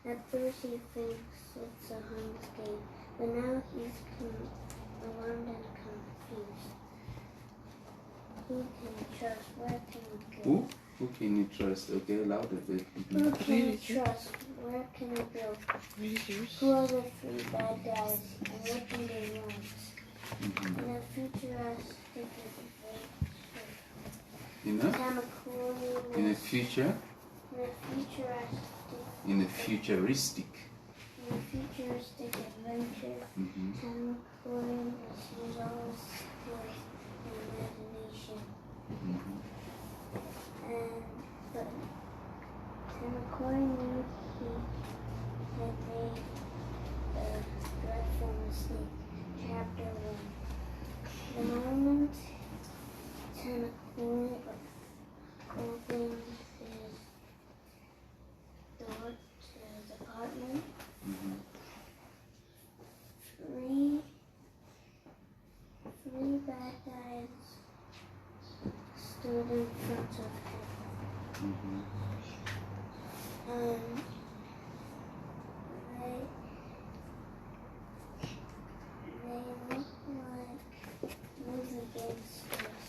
At first he thinks it's a Hunger game, but now he's alarmed and confused. Who can he trust? Where can he go? Who can you trust? Okay, louder a bit. Who can he trust? Where can he go? Who are the three bad guys, and what do they want? In a futuristic In a future? In a futuristic adventure, Tamakori must use all his skills and imagination. But Tamakori knew he had made a dreadful mistake. Chapter 1. The moment Tamakori opened his door to his apartment, three bad guys stood in front of him. They looked like movie gangsters.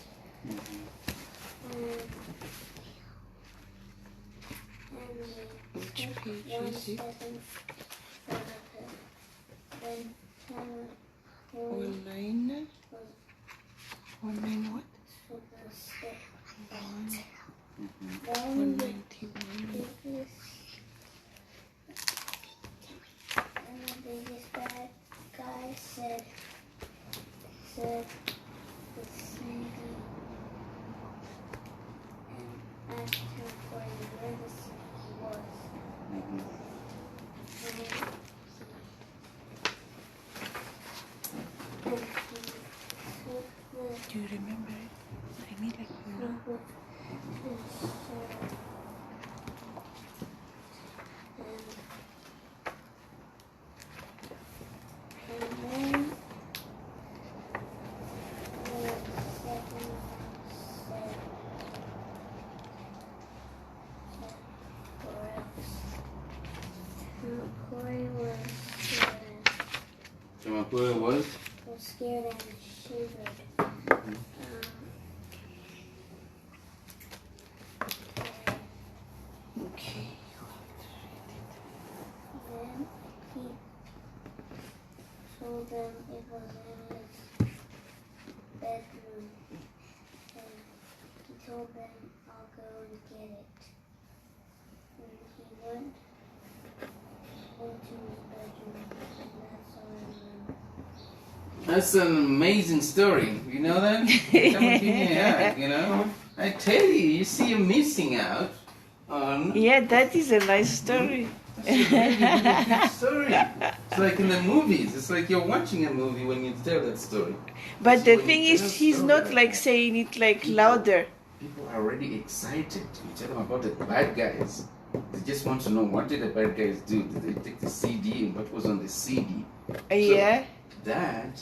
Which page is it? All nine what? 191. And the biggest bad guy said the CD and asked him where the CD was. Do you remember it? I need like Tamakori was scared and shivered. okay. Then he told them it was in his bedroom. And he told them, I'll go and get it. And he went into his bedroom, and that's all I remember. That's an amazing story. You know that? Yeah, you know? I tell you, you see you're missing out on... Yeah, that is a nice story. That's a really, really good story. It's like in the movies. It's like you're watching a movie when you tell that story. But So the when thing you tell is, a he's story not like like that, saying it like louder. people are already excited. You tell them about the bad guys. They just want to know, what did the bad guys do? Did they take the CD and what was on the CD? Yeah. That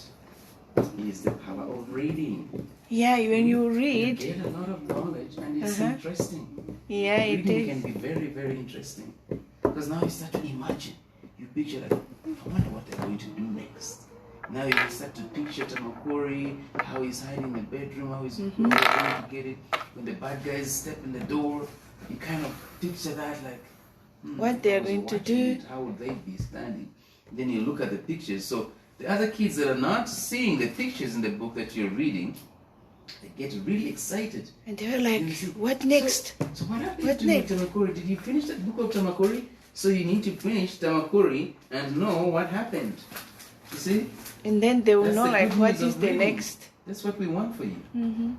is the power of reading. Yeah, when you You read, get a lot of knowledge and it's interesting. yeah, it Reading is. can be very, very interesting. Because now you start to imagine. You picture like, I wonder what they're going to do next. Now you start to picture Tamakori, how he's hiding in the bedroom, how he's going to get it. When the bad guys step in the door, you kind of picture that like, What if they're I was going to watching do. it, how would they be standing? Then you look at the pictures. So the other kids that are not seeing the pictures in the book that you're reading, they get really excited. And they were like, And you say, what next? So what happened What to next? Tamakori? Did you finish that book of Tamakori? So you need to finish Tamakori and know what happened. You see? And then they will That's know the like good what news is of the reading. next. That's what we want for you. Mm-hmm.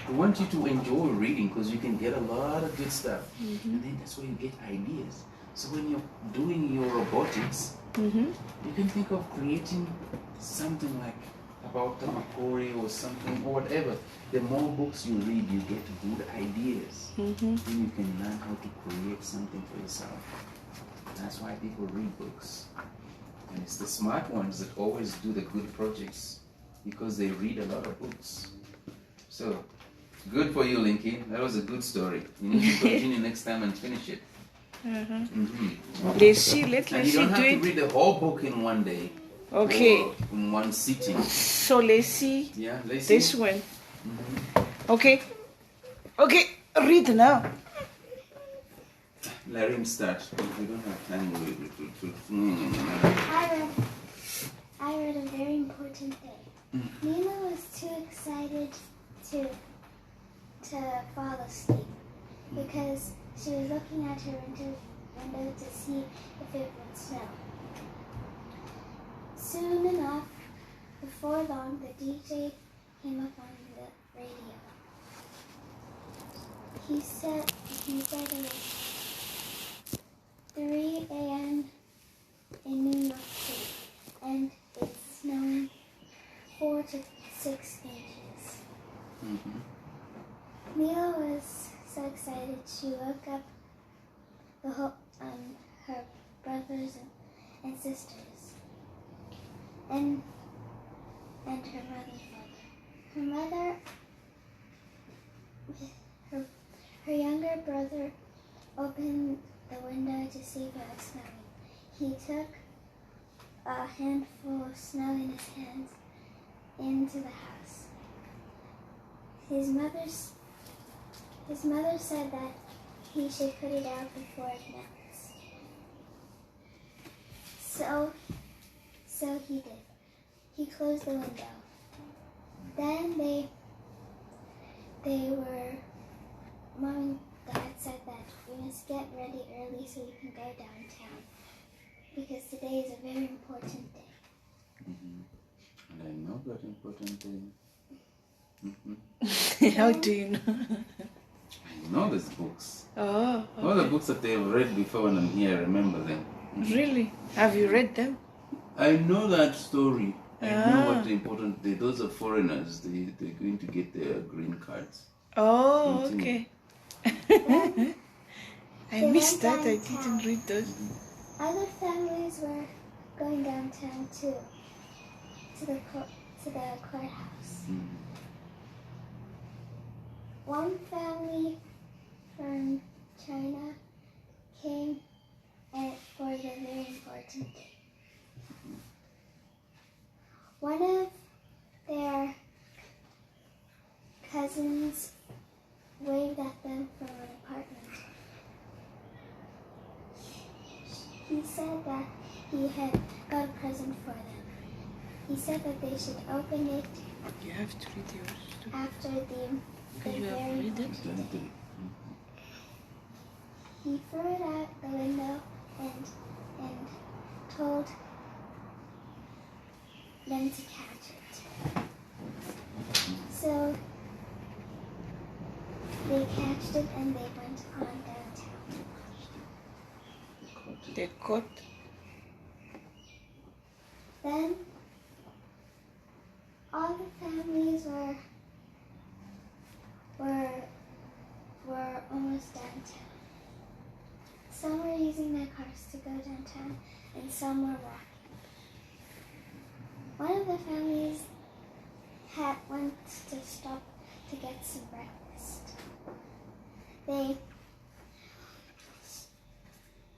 We want you to enjoy reading because you can get a lot of good stuff. And then that's where you get ideas. So when you're doing your robotics, you can think of creating something like about Tamakori or something or whatever. The more books you read, you get good ideas. Then you can learn how to create something for yourself. That's why people read books. And it's the smart ones that always do the good projects because they read a lot of books. So, good for you, Linky. That was a good story. You need to continue next time and finish it. Lacey, let And you Lacey don't do have to it. read the whole book in one day. Okay. Or in one sitting. So Lacey, Yeah, Lacey. this one. Okay. Okay, read now. Let him start. We don't have time. I read a very important day. Mila was too excited to fall asleep because she was looking at her window to see if it would snow. Soon enough, before long, the DJ came up on the radio. He said it was 3 a.m. in New York City, and it's snowing 4 to 6 inches. Mila was so excited she woke up her brothers and sisters, and her mother's father. Her younger brother opened the window to see if it was snowing. He took a handful of snow in his hands into the house. His mother said that he should put it out before it melts. So he did. He closed the window. Then Mom and Dad said that we must get ready early so we can go downtown because today is a very important day. And I know that important day. How do you know? I know these books. Oh, All the books that they've read before when I'm here, I remember them. really? Have you read them? I know that story. I know what the important day. Those are foreigners. They're going to get their green cards. Oh, Continue. okay. I They missed went that. I downtown. didn't read those. Other families were going downtown too, to the courthouse. One family from China came for the very important day. One of their cousins waved at them from an apartment. He said that he had got a present for them. He said that they should open it You have to read yours too. after the You have very read it? He threw it out the window and told them to catch it. So they catched it and they went on downtown. They caught. Then all the families were almost downtown. Some were using their cars to go downtown and some were walking. One of the families went to stop to get some breakfast.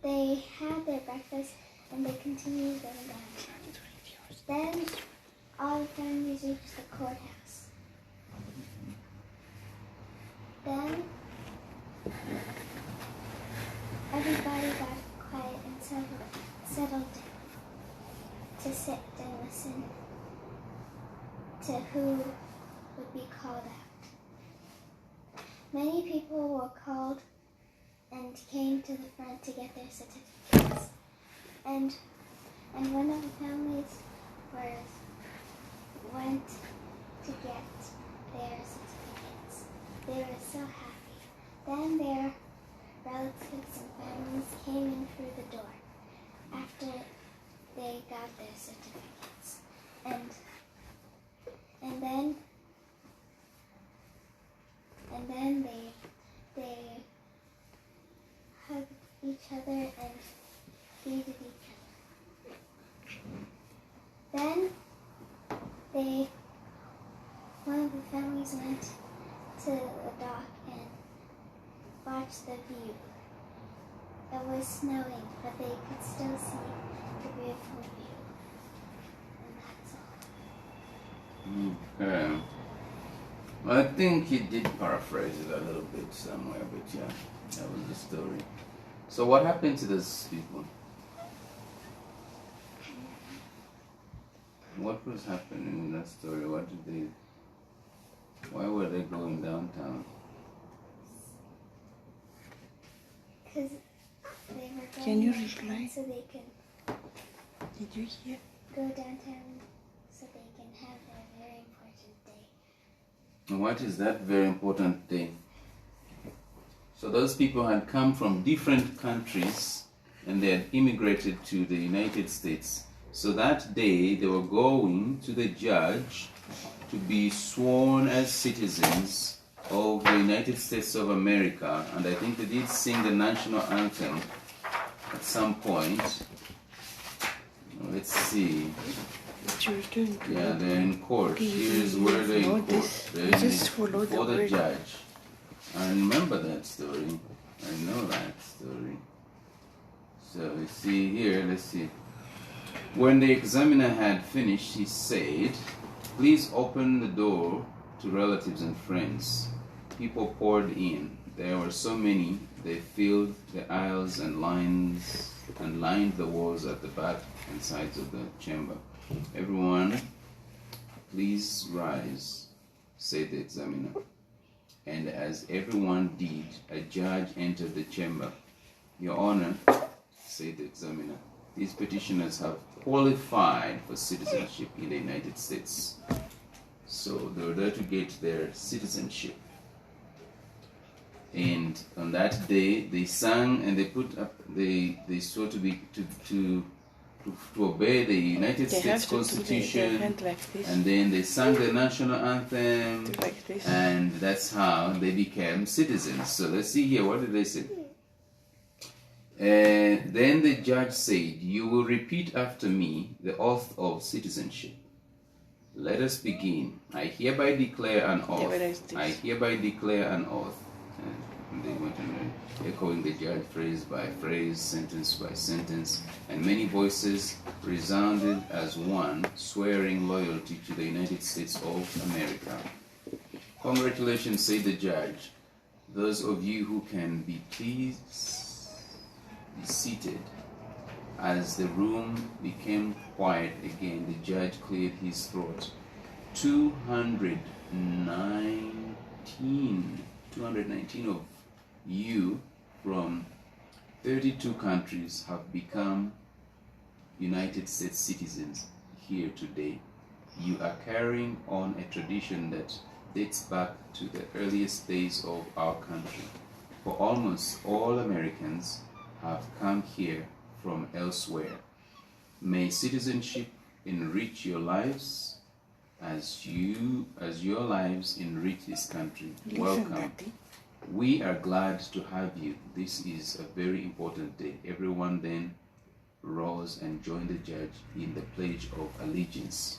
They had their breakfast and they continued going downtown. Then all the families reached the courthouse. Then everybody got quiet and settled down to sit and listen to who would be called out. Many people were called and came to the front to get their certificates. And one of the families went to get their certificates. They were so happy. Then their relatives and families came in through the door after they got their certificates. And then they hugged each other and greeted each other. Then one of the families went to the dock and watched the view. it was snowing, but they could still see the beautiful view. And that's all. Okay. I think he did paraphrase it a little bit somewhere, but yeah, that was the story. So what happened to those people? What was happening in that story? Why were they going downtown? Because they were going Can you downtown reply? so they can Did you hear? go downtown so they can have a very important day. And what is that very important day? So those people had come from different countries and they had immigrated to the United States. So that day they were going to the judge to be sworn as citizens of the United States of America. And I think they did sing the national anthem at some point. Let's see. What you're doing? Yeah, they're in court. Okay, Here's where they're in follow court. this. They're Just follow before the the word. judge. I remember that story. I know that story. So you see here, let's see. When the examiner had finished, he said, "Please open the door to relatives and friends." People poured in. There were so many, they filled the aisles and lined the walls at the back and sides of the chamber. "Everyone, please rise," said the examiner. And as everyone did, a judge entered the chamber. "Your Honor," said the examiner, "these petitioners have qualified for citizenship in the United States." So they were there to get their citizenship. And on that day, they sang and they put up. They swore to be to obey the United They States have to do Constitution. their hand like this. And then they sang the national anthem, Do like this. and that's how they became citizens. So let's see here, what did they say? Then the judge said, "You will repeat after me the oath of citizenship. Let us begin. I hereby declare an oath. what is this? I hereby declare an oath." And they went on echoing the judge phrase by phrase, sentence by sentence, and many voices resounded as one, swearing loyalty to the United States of America. "Congratulations," said the judge. "Those of you who can be please be seated." As the room became quiet again, the judge cleared his throat. 219 of you from 32 countries have become United States citizens here today. You are carrying on a tradition that dates back to the earliest days of our country. For almost all Americans have come here from elsewhere. May citizenship enrich your lives as your lives enrich this country. Listen, Welcome. Daddy. We are glad to have you. This is a very important day. Everyone then rose and joined the judge in the Pledge of Allegiance.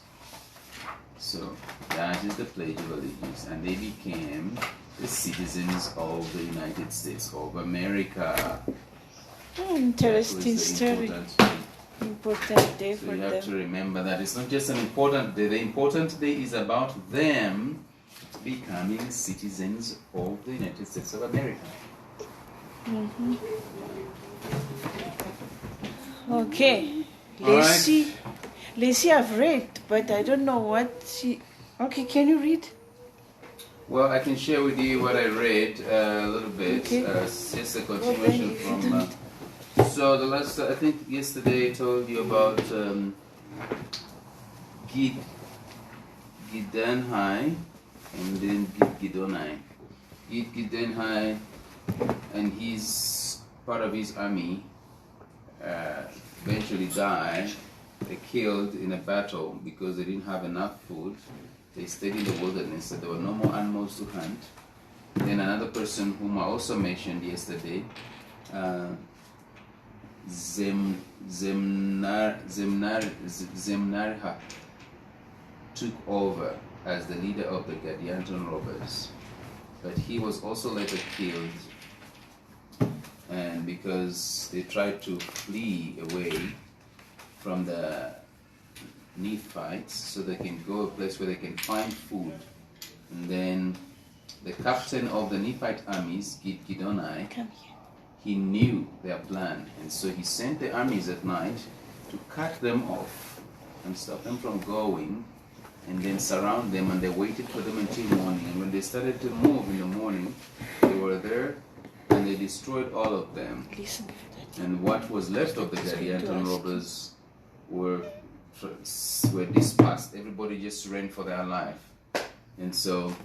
So that is the Pledge of Allegiance, and they became the citizens of the United States of America. Interesting That was the story. important day. Important day So for you have to them. remember that it's not just an important day. The important day is about them becoming citizens of the United States of America. Okay. All right. Lacey, I've read, but I don't know what she. Okay, can you read? Well, I can share with you what I read a little bit. Okay. It's just a continuation if you from. So the last, I think yesterday I told you about Gideonai and then Gidonai. Gideonai and his part of his army eventually died. They killed in a battle because they didn't have enough food. They stayed in the wilderness, so there were no more animals to hunt. Then another person whom I also mentioned yesterday, Zemnarha, took over as the leader of the Gadianton robbers. But he was also later killed and because they tried to flee away from the Nephites so they can go a place where they can find food. And then the captain of the Nephite armies, Gidonai, he knew their plan, and so he sent the armies at night to cut them off and stop them from going, and then surround them, and they waited for them until morning. And when they started to move in the morning, they were there and they destroyed all of them. And what was left of the Gadianton robbers were dispersed. Everybody just ran for their life. And so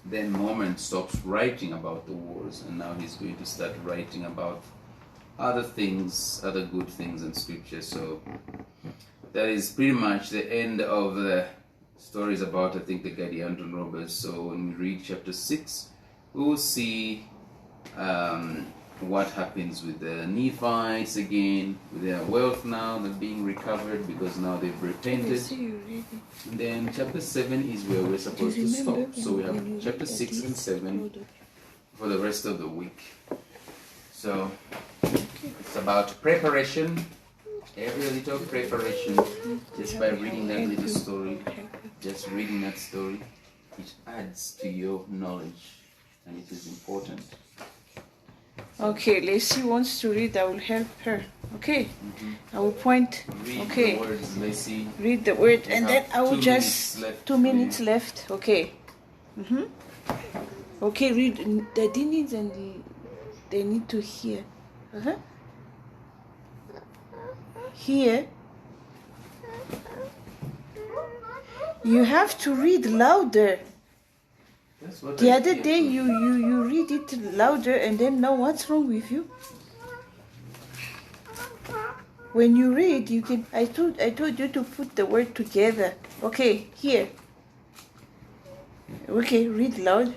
then Mormon stops writing about the wars, and now he's going to start writing about other things, other good things in scripture. So that is pretty much the end of the stories about, I think, the Gadianton robbers. So when we read chapter 6, we will see what happens with the Nephites again, with their wealth now they're being recovered because now they've repented. And then chapter 7 is where we're supposed to stop. So we have chapter 6 and 7 for the rest of the week. So it's about preparation, every little preparation, just by reading that little story, just reading that story, it adds to your knowledge, and it is important. Okay, Lacey wants to read. I will help her. Okay, I will point. Read Okay, the words, Lacey. read the word, We and have then I will 2 just minutes left 2 for minutes you. left. Okay. Okay, read. The Dinis and they need to hear. Here. You have to read louder. That's what The I other hear day from you read it louder, and then now what's wrong with you? When you read, you can. I told you to put the word together. Okay, here. Okay, read loud.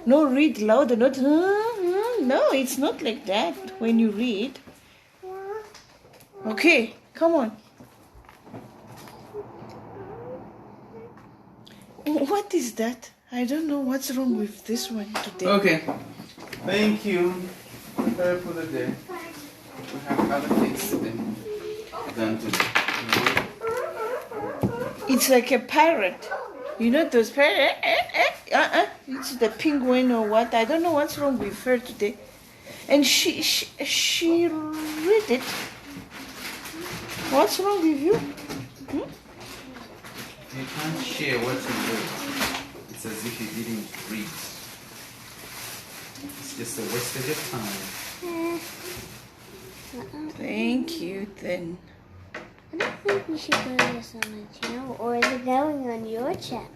No, read louder. Not. No, it's not like that when you read. Okay, come on. What is that? I don't know what's wrong with this one today. Okay, thank you. Prepare for the day. We have other things to do than today. It's like a parrot. You know those parrots? It's the penguin or what? I don't know what's wrong with her today. And she read it. What's wrong with you? You can't share what you read. It's as if you didn't read. It's just a wastage of time. Thank you, then. I don't think we should go to this on my channel, or is it going on your channel?